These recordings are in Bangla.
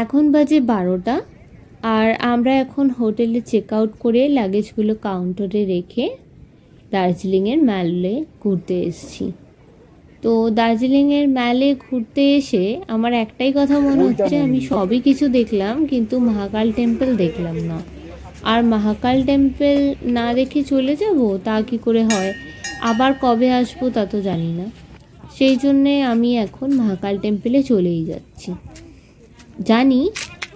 এখন বাজে 12টা আর আমরা এখন হোটেলে চেক আউট করে লাগেজগুলো কাউন্টারে রেখে দার্জিলিংয়ের ম্যালে ঘুরতে এসেছি। তো দার্জিলিংয়ের ম্যালে ঘুরতে এসে আমার একটাই কথা মনে হচ্ছে, আমি সবই কিছু দেখলাম কিন্তু মহাকাল টেম্পল দেখলাম না। আর মহাকাল টেম্পল না দেখে চলে যাব তা কি করে হয়, আবার কবে আসবো তা তো জানি না। সেই জন্যে আমি এখন মহাকাল টেম্পলে চলেই যাচ্ছি। জানি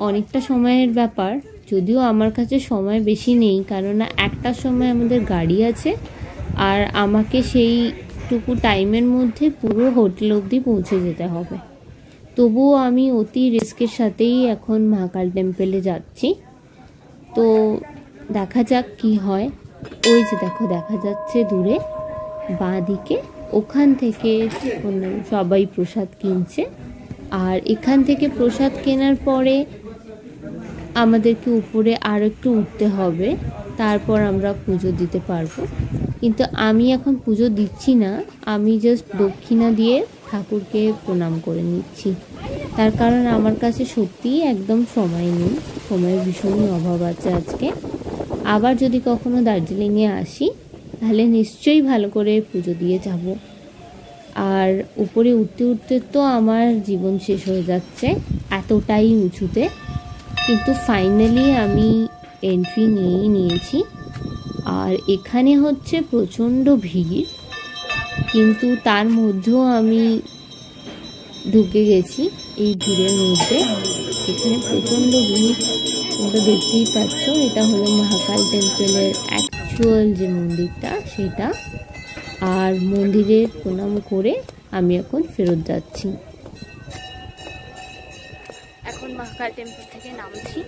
অনেকটা সময়ের ব্যাপার, যদিও আমার কাছে সময় বেশি নেই, কারণ একটার সময় আমাদের গাড়ি আছে আর আমাকে সেইটুকু টাইমের মধ্যে পুরো হোটেল অবধি পৌঁছে যেতে হবে। তবুও আমি অতি রিস্কের সাথেই এখন মহাকাল টেম্পলে যাচ্ছি। তো দেখা যাক কি হয়। ওই যে দেখো দেখা যাচ্ছে দূরে বাঁ দিকে, ওখান থেকে সবাই প্রসাদ কিনছে। আর এখান থেকে প্রসাদ কেনার পরে আমাদেরকে উপরে আর একটু উঠতে হবে, তারপর আমরা পুজো দিতে পারবো। কিন্তু আমি এখন পুজো দিচ্ছি না, আমি জাস্ট দক্ষিণা দিয়ে ঠাকুরকে প্রণাম করে নিচ্ছি। তার কারণ আমার কাছে সত্যিই একদম সময় নেই, সময়ের ভীষণই অভাব আছে আজকে। আবার যদি কখনো দার্জিলিংয়ে আসি তাহলে নিশ্চয়ই ভালো করে পুজো দিয়ে যাব। আর উপরে উঠতে উঠতে তো আমার জীবন শেষ হয়ে যাচ্ছে, এতটাই উঁচুতে। কিন্তু ফাইনালি আমি এন্ট্রি নিয়েই নিয়েছি। আর এখানে হচ্ছে প্রচণ্ড ভিড়, কিন্তু তার মধ্যেও আমি ঢুকে গেছি এই ভিড়ের মধ্যে। এখানে প্রচণ্ড ভিড়, তোমরা দেখতেই পাচ্ছ। এটা হলো মহাকাল টেম্পলের অ্যাকচুয়াল যে মন্দিরটা সেটা। আর মন্দিরে প্রণাম করে আমি এখন ফেরত যাচ্ছি। এখন মহাকাল টেম্পল থেকে নামছি।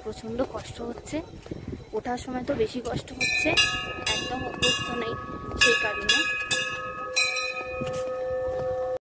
প্রচণ্ড কষ্ট হচ্ছে, ওঠার সময় তো বেশি কষ্ট হচ্ছে, একদম অভ্যস্ত নেই সেই কারণে।